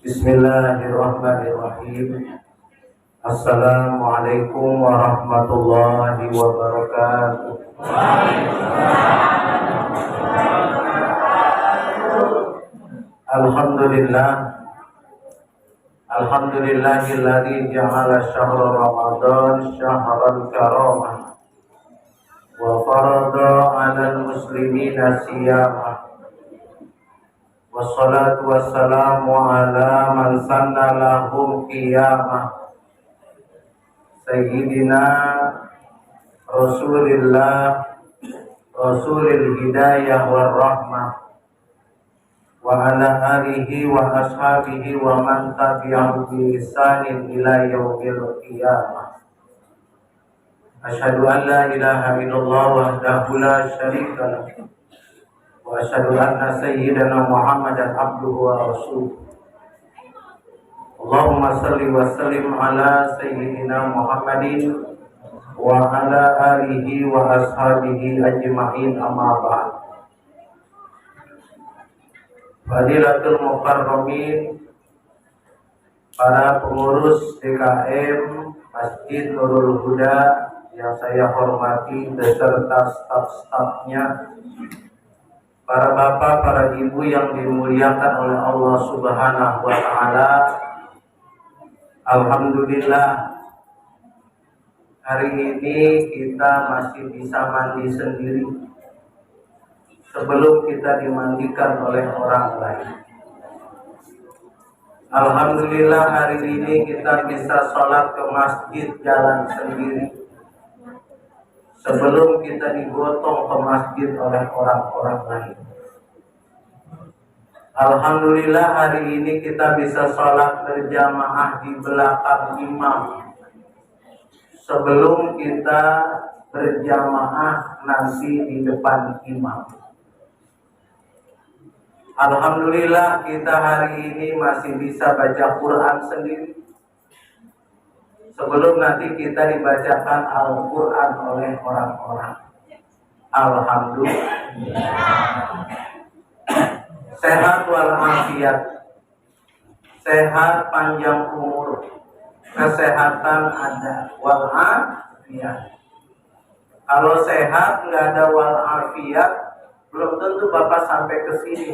Bismillahirrahmanirrahim. Assalamualaikum warahmatullahi wabarakatuh. Alhamdulillah. Alhamdulillahilladzi ja'ala syahra Ramadan syahran karamah wa farada 'alal muslimina siyamah. Wassalatu wassalamu ala man sanna lahum qiyamah Sayyidina Rasulillah Rasulil hidayah war rahmah wa ala alihi wa ashabihi wa man tabi'ahu bi ihsanin ila yaumil qiyamah. Asyhadu an la ilaha illallah wahdahu la syarika lah wa asyhadu anna sayyidana Muhammadan abduhu wa rasuluh. Allahumma salli wa sallim ala sayyidina Muhammadin wa ala alihi wa ashabihi ajma'in, amma ba'd. Fadilatul mukarramin, para pengurus DKM Masjid Nurul Huda yang saya hormati beserta staf-stafnya, para bapak, para ibu yang dimuliakan oleh Allah Subhanahu wa Ta'ala. Alhamdulillah, hari ini kita masih bisa mandi sendiri sebelum kita dimandikan oleh orang lain. Alhamdulillah, hari ini kita bisa sholat ke masjid jalan sendiri sebelum kita digotong ke masjid oleh orang-orang lain. Alhamdulillah, hari ini kita bisa sholat berjamaah di belakang imam sebelum kita berjamaah nanti di depan imam. Alhamdulillah, kita hari ini masih bisa baca Quran sendiri sebelum nanti kita dibacakan Al-Quran oleh orang-orang. Alhamdulillah. Sehat walafiat, sehat panjang umur, kesehatan ada, walafiat. Kalau sehat nggak ada walafiat, belum tentu Bapak sampai ke sini.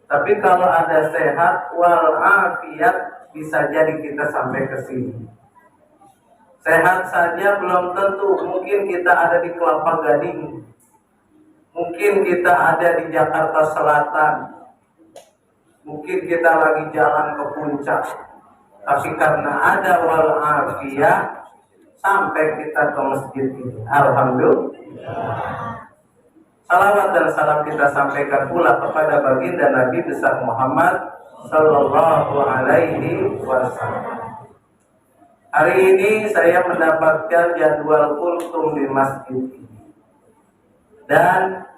Tapi kalau ada sehat walafiat, bisa jadi kita sampai ke sini. Sehat saja belum tentu, mungkin kita ada di Kelapa Gading, mungkin kita ada di Jakarta Selatan, mungkin kita lagi jalan ke puncak. Tapi karena ada walafiat, sampai kita ke masjid ini. Alhamdulillah. Salawat dan salam kita sampaikan pula kepada baginda Nabi besar Muhammad Sallallahu Alaihi Wasallam. Hari ini saya mendapatkan jadwal kultum di masjid ini dan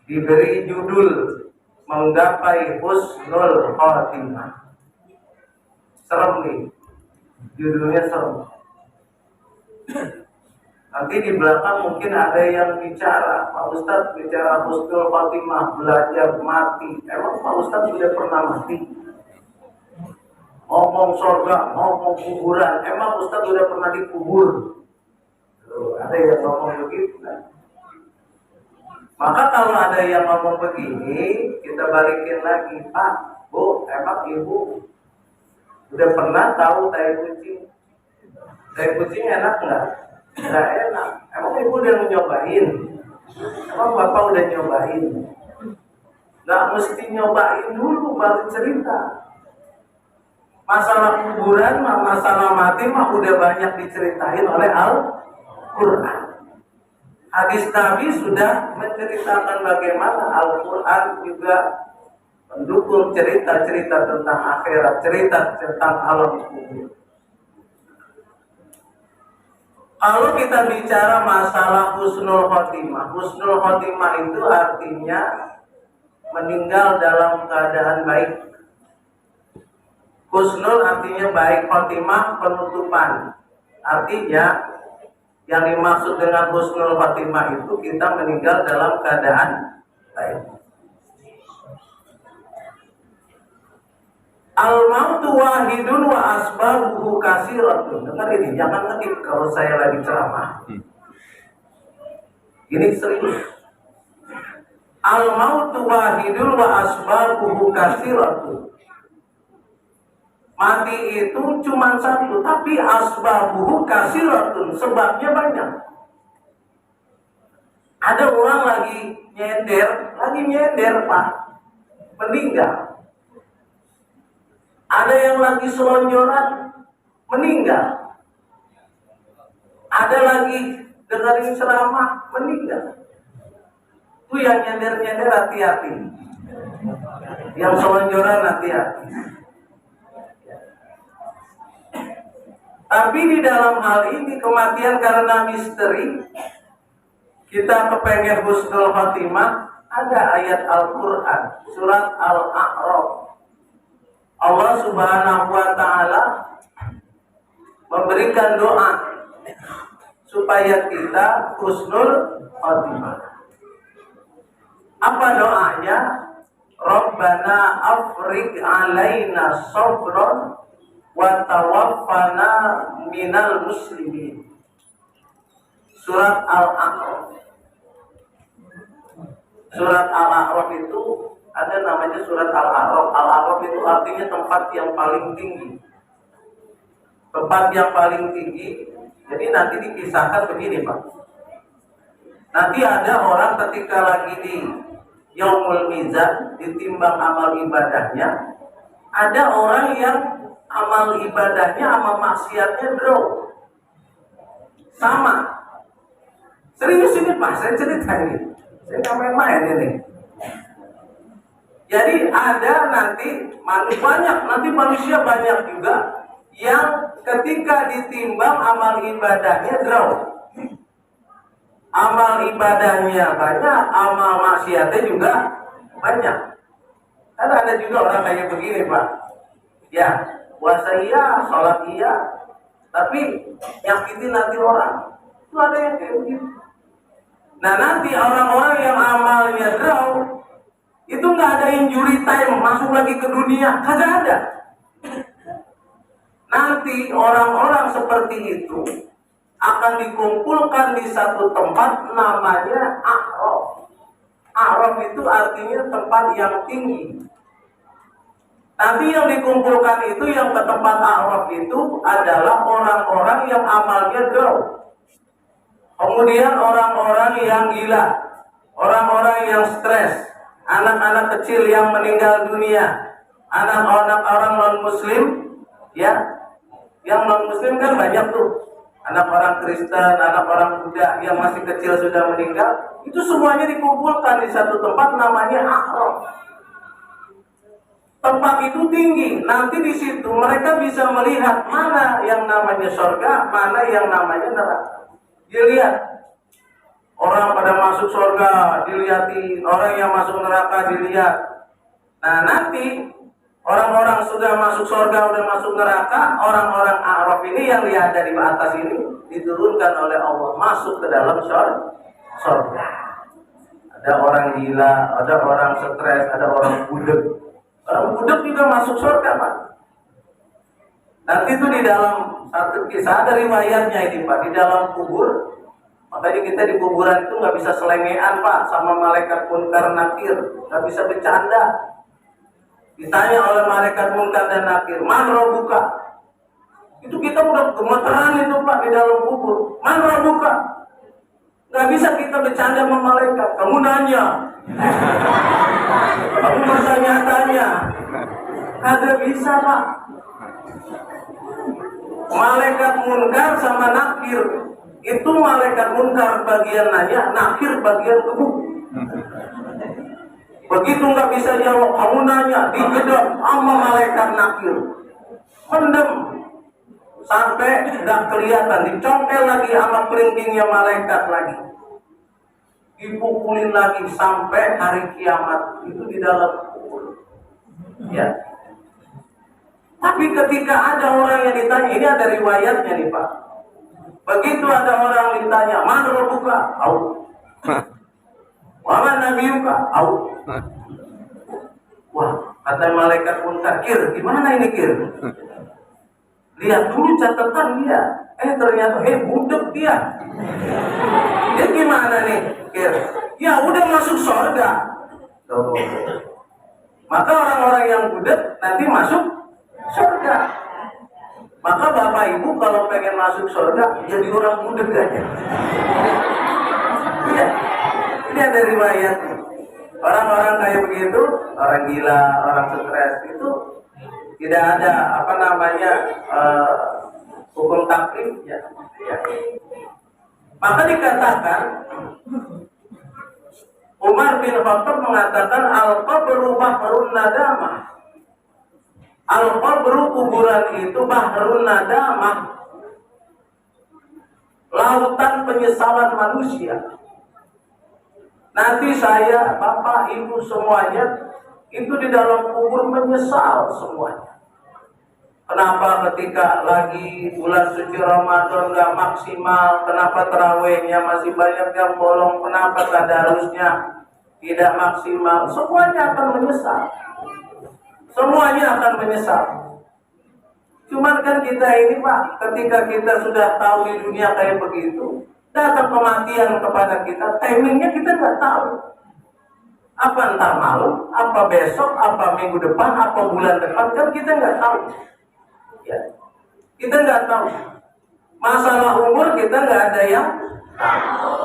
diberi judul menggapai husnul khotimah. Serem nih, judulnya serem. Nanti di belakang mungkin ada yang bicara, Pak Ustadz bicara husnul khotimah, belajar mati. Emang Pak Ustadz sudah pernah mati? Ngomong surga, ngomong kuburan, emang Ustadz sudah pernah dikubur? Ada yang ngomong begitu kan? Maka kalau ada yang ngomong begini, kita balikin lagi, Pak, Bu, emang Ibu udah pernah tahu tai kucing? Tai kucing enak nggak? Nggak enak. Emang Ibu udah nyobain? Emang Bapak udah nyobain? Nggak mesti nyobain dulu baru cerita. Masalah kuburan, masalah mati mah udah banyak diceritain oleh Al-Quran. Hadis Nabi sudah menceritakan bagaimana Al-Quran juga mendukung cerita-cerita tentang akhirat, cerita tentang alam kubur. Kalau kita bicara masalah husnul khotimah, husnul khotimah itu artinya meninggal dalam keadaan baik. Husnul artinya baik, khotimah penutupan. Artinya yang dimaksud dengan husnul khotimah itu kita meninggal dalam keadaan baik. Al-mautu wahidun wa asbabuhu kasiratun. Dengar ini, jangan ngedip kalau saya lagi ceramah. Ini serius. Al-mautu wahidun wa asbabuhu kasiratun. Mati itu cuma satu, tapi asbabuhu kasiratun, sebabnya banyak. Ada orang lagi nyender Pak, meninggal. Ada yang lagi selonjoran, meninggal. Ada lagi dengerin ceramah, meninggal. Itu yang nyender hati-hati. Yang selonjoran hati-hati. Tapi di dalam hal ini kematian karena misteri, kita kepengen husnul khotimah, ada ayat Al-Quran, surat Al-A'raf. Allah Subhanahu wa Ta'ala memberikan doa supaya kita husnul khotimah. Apa doanya? Rabbana afriq alaina sabran wa tawaffana minal muslimin. Surat Al-A'raf. Surat Al-A'raf itu ada namanya surat Al-A'raf. Al-A'raf itu artinya tempat yang paling tinggi. Tempat yang paling tinggi. Jadi nanti dikisahkan begini Pak. Nanti ada orang ketika lagi di Yaumul Mizan, ditimbang amal ibadahnya, ada orang yang amal ibadahnya sama maksiatnya draw. Sama. Serius ini Pak, saya cerita ini. Saya nggak main-main ini. Jadi ada nanti manusia banyak juga yang ketika ditimbang amal ibadahnya draw. Amal ibadahnya banyak, amal maksiatnya juga banyak. Karena ada juga orang kayak begini Pak. Ya, puasa iya, sholat iya, tapi nyakitin nanti orang. Itu ada yang kayak begitu. Nah nanti orang-orang yang amalnya draw, itu nggak ada injury time, masuk lagi ke dunia, kagak ada. Nanti orang-orang seperti itu akan dikumpulkan di satu tempat namanya A'raf. A'raf itu artinya tempat yang tinggi. Nanti yang dikumpulkan itu, yang ke tempat A'raf itu adalah orang-orang yang amalnya draw. Kemudian orang-orang yang gila, orang-orang yang stres, anak-anak kecil yang meninggal dunia, anak-anak orang non-muslim, ya, yang non-muslim kan banyak tuh, anak orang Kristen, anak orang Buddha yang masih kecil sudah meninggal, itu semuanya dikumpulkan di satu tempat namanya A'raf. Tempat itu tinggi, nanti di situ mereka bisa melihat mana yang namanya surga, mana yang namanya neraka. Dilihat orang pada masuk surga, dilihatin orang yang masuk neraka dilihat. Nah nanti orang-orang sudah masuk surga, sudah masuk neraka, orang-orang A'raf ini yang lihat dari atas ini diturunkan oleh Allah masuk ke dalam surga. Ada orang gila, ada orang stres, ada orang budek. Orang budek juga masuk surga Pak. Nanti itu di dalam satu kisah ada riwayatnya ini Pak, di dalam kubur. Makanya kita di kuburan itu nggak bisa selengean Pak sama malaikat munkar nakir, nggak bisa bercanda. Ditanya oleh malaikat munkar dan nakir, man rabbuka? Itu kita udah gemeteran itu Pak di dalam kubur. Man rabbuka? Nggak bisa kita bercanda sama malaikat. Kamu nanya, kamu bertanya-tanya, kagak bisa Pak. Malaikat munkar sama nakir, itu malaikat munkar bagian nanya, nakir bagian gebuk. Begitu nggak bisa jawab, kamu nanya, digedor sama malaikat nakir, mendem sampai nggak kelihatan, dicongkel lagi sama kelingkingnya malaikat lagi, dipukulin lagi sampai hari kiamat. Itu di dalam kubur. Ya. Tapi ketika ada orang yang ditanya, ini ada riwayatnya nih Pak. Begitu ada orang ditanya, man rabbuka? Tahu. Wa man nabiyuka? Tahu. Wah, Kata malaikat munkar, Kir, gimana ini Kir? Lihat dulu catatan dia. Ternyata budek dia. Dia gimana nih Kir? Ya udah masuk surga. Tuh. Maka orang-orang yang budek nanti masuk surga. Maka bapak ibu kalau pengen masuk surga jadi orang budek aja. Iya. Ini ada riwayat. Orang-orang kayak begitu, orang gila, orang stres itu tidak ada hukum taklif ya. Maka dikatakan Umar bin Khattab mengatakan al-qabru bahrun nadamah. Al-qabru kuburan itu bahrun nadamah. Lautan penyesalan manusia. Nanti saya, bapak, ibu semuanya itu di dalam kubur menyesal semuanya. Kenapa ketika lagi bulan suci Ramadan gak maksimal? Kenapa tarawihnya masih banyak yang bolong? Kenapa tadarusnya tidak maksimal? Semuanya akan menyesal. Semuanya akan menyesal. Cuman kan kita ini Pak, ketika kita sudah tahu di dunia kayak begitu, datang kematian kepada kita, timingnya kita nggak tahu. Apa entar malam, apa besok, apa minggu depan, apa bulan depan, kan kita nggak tahu. Ya. Kita nggak tahu. Masalah umur kita nggak ada yang tahu.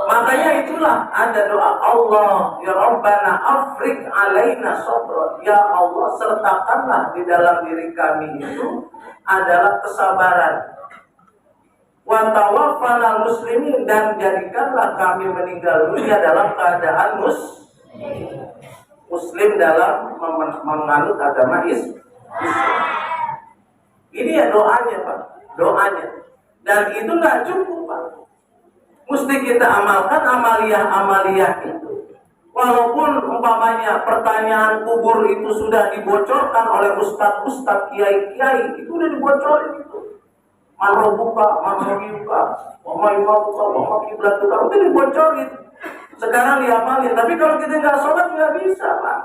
Makanya itulah ada doa Allah, ya Rabbana afriq alaina sabra. Ya Allah, sertakanlah di dalam diri kami itu adalah kesabaran. Wa tawaffana muslimin, dan jadikanlah kami meninggal dunia dalam keadaan muslim dalam menganut agama Islam. Ini ya doanya Pak, doanya. Dan itu nggak cukup Pak. Mesti kita amalkan amaliyah itu. Walaupun umpamanya pertanyaan kubur itu sudah dibocorkan oleh ustadz, kiai-kiai, itu udah dibocorin itu. Marobuka, Marobuka, Wamaimabuka, Wamakiblatukah, itu dibocorin. Sekarang diamalin, tapi kalau kita nggak sholat nggak bisa Pak.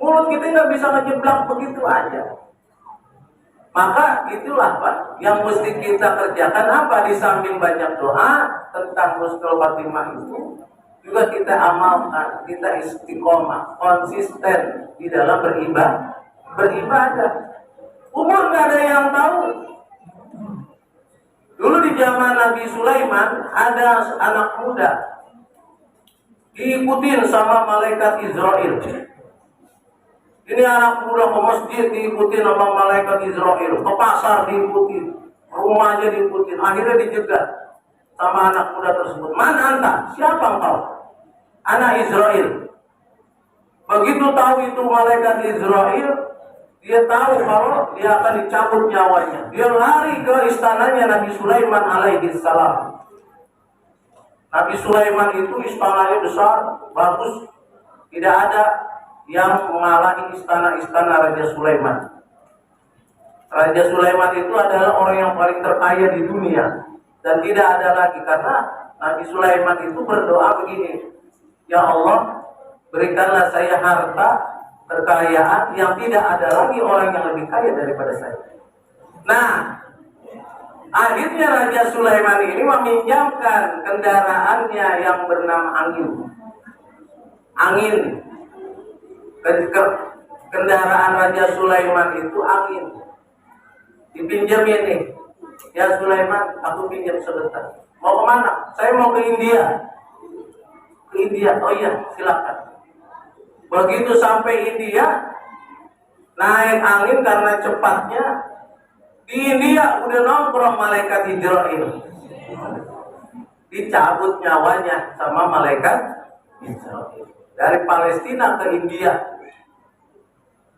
Mulut kita nggak bisa ngejeblak begitu aja. Maka itulah Pak yang mesti kita kerjakan. Apa? Di samping banyak doa tentang husnul khotimah itu, juga kita amalkan, kita istiqomah, konsisten di dalam beribadah. Umur nggak ada yang tahu. Dulu di zaman Nabi Sulaiman ada anak muda diikutin sama malaikat Israel. Ini anak muda ke masjid diikutin sama malaikat Israel, ke pasar diikutin, rumahnya diikutin, akhirnya dijegat sama anak muda tersebut. Mana anta? Siapa engkau? Anak Israel. Begitu tahu itu malaikat Israel, dia tahu kalau dia akan dicabut nyawanya. Dia lari ke istananya Nabi Sulaiman alaihi salam. Nabi Sulaiman itu istananya besar, bagus, tidak ada yang mengalahi istana-istana Raja Sulaiman. Raja Sulaiman itu adalah orang yang paling terkaya di dunia, dan tidak ada lagi, karena Nabi Sulaiman itu berdoa begini, ya Allah, berikanlah saya harta kekayaan yang tidak ada lagi orang yang lebih kaya daripada saya. Nah, akhirnya Raja Sulaiman ini meminjamkan kendaraannya yang bernama angin. Kendaraan Raja Sulaiman itu angin. Dipinjam ini. Ya Sulaiman, aku pinjam sebentar. Mau kemana? Saya mau ke India. Ke India. Oh iya, silakan. Begitu sampai India, naik angin karena cepatnya. Di India udah nongkrong malaikat Israel. Dicabut nyawanya sama malaikat Israel. Dari Palestina ke India.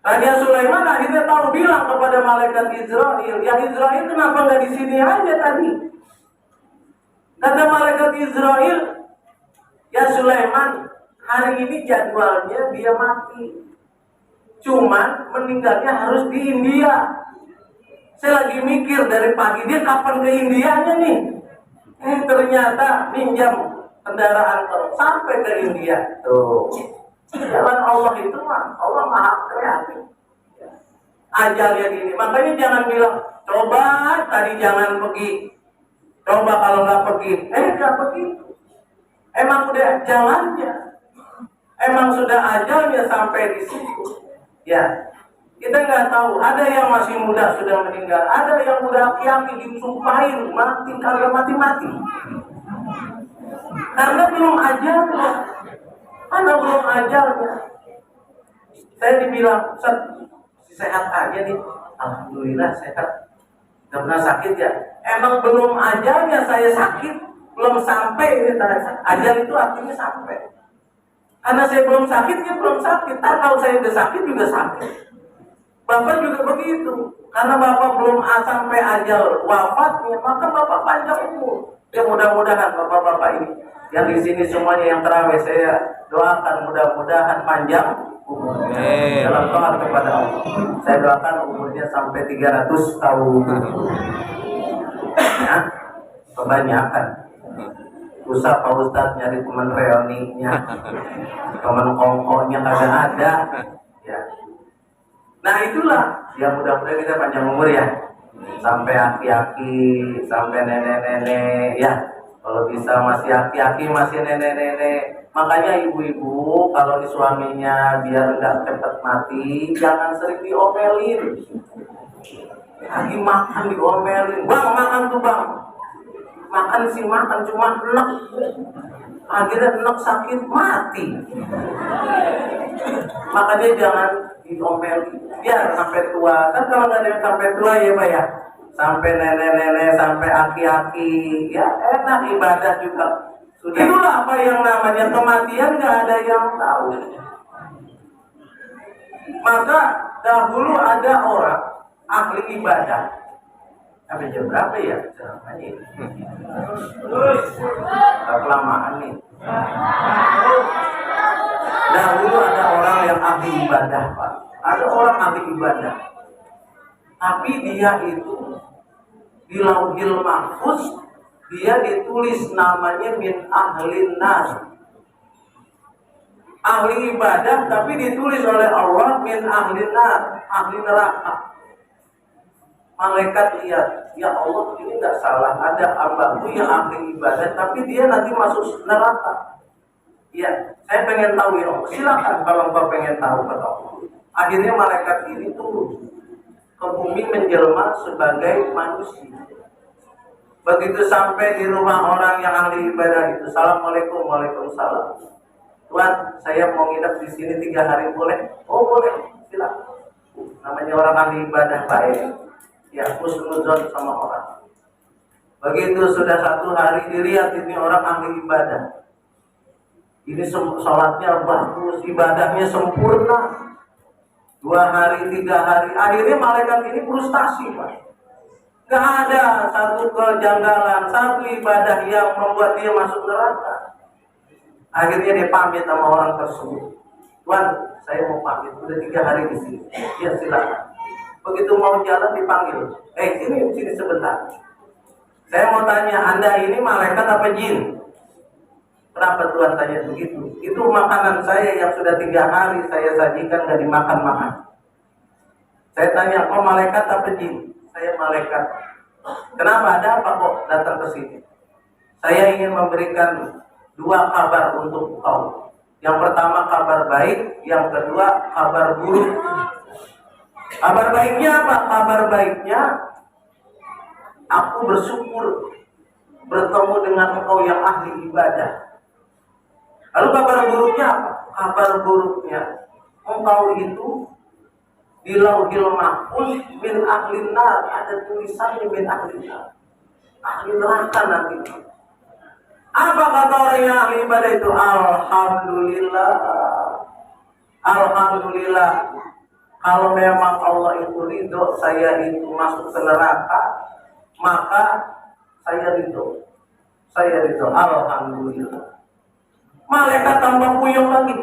Raja Sulaiman akhirnya tahu, bilang kepada malaikat Israel, ya Israel kenapa nggak di sini aja tadi? Kata malaikat Israel, ya Sulaiman, hari ini jadwalnya dia mati. Cuman meninggalnya harus di India. Saya lagi mikir dari pagi dia kapan ke Indianya nih. Ternyata minjam kendaraan sampai ke India. Tuh. Jalan Allah itu mah, Allah maha kreatif. Ajalnya gini, makanya jangan bilang, coba tadi jangan pergi. Coba kalau nggak pergi, nggak begitu. Emang udah jalannya, emang sudah ajalnya sampai di situ. Ya, kita nggak tahu. Ada yang masih muda sudah meninggal, ada yang udah aki-aki disumpahin mati kagak mati-mati. Karena belum ajalnya, karena belum ajalnya. Saya dibilang, Ustaz, sehat aja nih, alhamdulillah sehat. Karena sakit ya, emang belum ajalnya saya sakit, belum sampai ajal itu artinya sampai. Karena saya belum sakit, ya belum sakit. Kalau saya udah sakit juga sakit. Bapak juga begitu. Karena Bapak belum sampai ajal wafatnya, maka Bapak panjang umur. Ya mudah-mudahan Bapak-bapak ini yang di sini semuanya yang terawih, saya doakan mudah-mudahan panjang umur. Dalam doa kepada Allah, saya doakan umurnya sampai 300 tahun. Ya, kebanyakan. Usah Pak Ustadz nyari teman reuninya, teman kongkonya kagak ada. Ya. Nah itulah, ya mudah-mudahan kita panjang umur ya, sampai aki-aki, sampai nenek-nenek ya. Kalau bisa masih aki-aki, masih nenek-nenek. Makanya ibu-ibu kalau di suaminya biar nggak cepat mati, jangan sering diomelin. Lagi makan diomelin, bang makan tuh bang. Makan sih makan, cuma enak. Akhirnya enak sakit mati. Makanya jangan diomelin. Biar sampai tua. Kan kalau nggak ada yang sampai tua ya Pak ya, sampai nenek-nenek, sampai aki-aki, ya enak ibadah juga. Sudah itulah apa yang namanya kematian, nggak ada yang tahu. Maka dahulu ada orang ahli ibadah. Sampai jam berapa ya? Kelamaan nih. Dahulu ada orang yang ahli ibadah, Pak. Ada orang ahli ibadah. Tapi dia itu di Lauhil Mahfuz dia ditulis namanya min ahlin nar. Ahli ibadah tapi ditulis oleh Allah min ahlin nar, ahli neraka. Malaikat lihat, ya Allah ini nggak salah, ada hambaku yang ahli ibadah tapi dia nanti masuk neraka. Ya, saya pengen tahu ya Allah. Silakan kalau kau pengen tahu kata Allah. Akhirnya malaikat ini turun ke bumi menjelma sebagai manusia. Begitu sampai di rumah orang yang ahli ibadah itu, Assalamualaikum, waalaikumsalam. Tuhan, saya mau nginep di sini 3 hari boleh? Oh boleh, silakan. Namanya orang ahli ibadah baik. Ya, husnuzon sama orang. Begitu sudah 1 hari dilihat ini orang ahli ibadah. Ini sholatnya bagus, ibadahnya sempurna. 2 hari, 3 hari, akhirnya malaikat ini frustasi, Pak. Gak ada satu kejanggalan, satu ibadah yang membuat dia masuk neraka. Akhirnya dia pamit sama orang tersebut. Tuhan, saya mau pamit, udah 3 hari di sini. Ya silakan. Begitu mau jalan dipanggil. Sini sebentar. Saya mau tanya, Anda ini malaikat apa jin? Kenapa Tuhan tanya begitu? Itu makanan saya yang sudah 3 hari saya sajikan gak dimakan-makan. Saya tanya, kok malaikat apa jin? Saya malaikat. Kenapa? Ada apa kok datang ke sini? Saya ingin memberikan 2 kabar untuk kau. Yang pertama kabar baik, yang kedua kabar buruk. Kabar baiknya apa? Kabar baiknya aku bersyukur bertemu dengan engkau yang ahli ibadah. Lalu kabar buruknya apa? Kabar buruknya engkau itu di Lauhil Mahfuz min ahlin nar, ada tulisannya min ahlin nar, ahli neraka nanti. Apa kata orang yang ahli ibadah itu? Alhamdulillah, alhamdulillah. Kalau memang Allah itu ridho saya itu masuk ke neraka, maka saya ridho. Saya ridho. Alhamdulillah. Malaikat tambah puyeng lagi.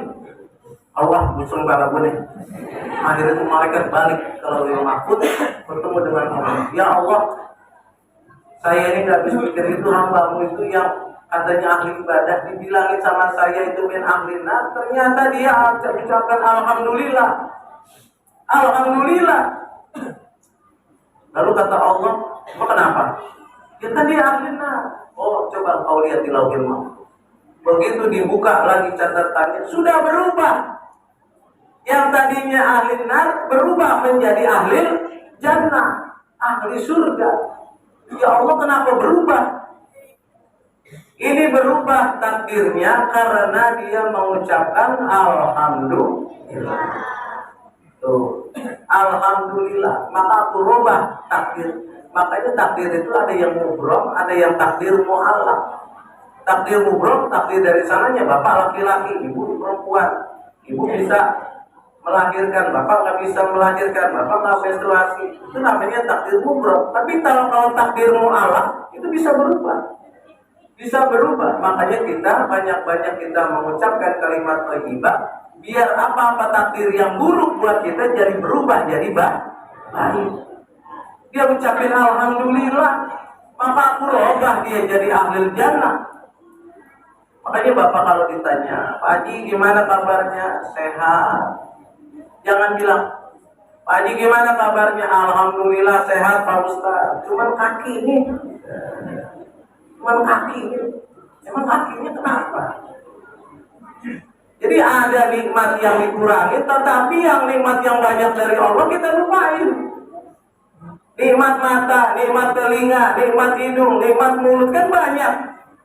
Allah busung bala gue nih. Akhirnya itu malaikat balik ke Lauhil Mahfuz bertemu dengan Allah. Ya Allah, saya ini gak bisa pikir itu hambamu itu yang katanya ahli ibadah, dibilangin sama saya itu min ahlina, ternyata dia ucapkan alhamdulillah. Alhamdulillah. Lalu kata Allah, kenapa? Ya kan dia ahlina. Oh, coba kau lihat di Lauhul Mahfuz. Begitu dibuka lagi catatannya, sudah berubah. Yang tadinya ahli nar berubah menjadi ahli jannah, ahli surga. Ya Allah, kenapa berubah? Ini berubah takdirnya karena dia mengucapkan alhamdulillah. Tuh, alhamdulillah, maka aku rubah takdir. Makanya takdir itu ada yang mubrom, ada yang takdir mu'allaq. Takdir mubrom, takdir dari sananya bapak laki-laki, ibu perempuan. Ibu bisa melahirkan, bapak nggak bisa melahirkan, bapak nggak menstruasi. Itu namanya takdir mubrom. Tapi kalau takdir mu'allaq itu bisa berubah. Bisa berubah. Makanya kita banyak-banyak kita mengucapkan kalimat thayyibah, biar apa-apa takdir yang buruk buat kita jadi berubah jadi baik. Dia ucapin alhamdulillah, maka aku robah dia jadi ahli jannah. Makanya bapak kalau ditanya, Pak Haji gimana kabarnya? Sehat. Jangan bilang, Pak Haji gimana kabarnya? Alhamdulillah sehat Pak Ustaz. Cuman kaki ini. Emang kakinya kenapa? Jadi ada nikmat yang dikurangi, tetapi yang nikmat yang banyak dari Allah kita lupain. Nikmat mata, nikmat telinga, nikmat hidung, nikmat mulut kan banyak.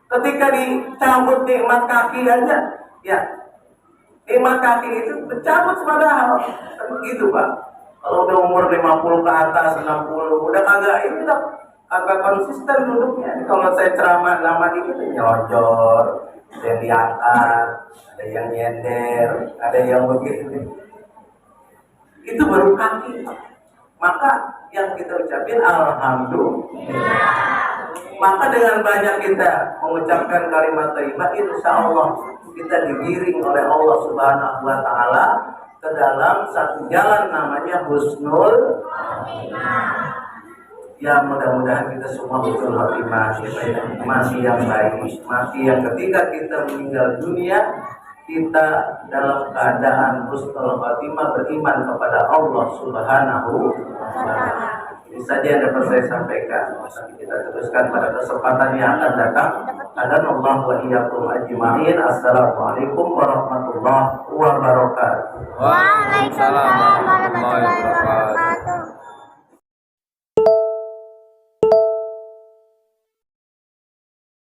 Ketika dicabut nikmat kaki aja, ya nikmat kaki itu dicabut padahal. Begitu Pak. Kalau udah umur 50 ke atas, 60, udah kagak ini dah. Agak konsisten duduknya. Kalau saya ceramah lama dikit nyojor, ada yang diangkat, ada yang nyender, ada yang begitu. Itu baru kaki. Maka yang kita ucapin alhamdulillah. Maka dengan banyak kita mengucapkan kalimat thayyibah, insya Allah kita digiring oleh Allah Subhanahu wa Ta'ala ke dalam satu jalan namanya husnul khotimah. Ya mudah-mudahan kita semua husnul khotimah, mati yang baik, mati yang ketika kita meninggal dunia kita dalam keadaan husnul khotimah, beriman kepada Allah Subhanahu wa Ta'ala. Ini saja yang dapat saya sampaikan. Kita teruskan pada kesempatan yang akan datang. Hadanallahu wa iyyakum ajma'in. Assalamualaikum warahmatullahi wabarakatuh. Waalaikumsalam warahmatullahi wabarakatuh.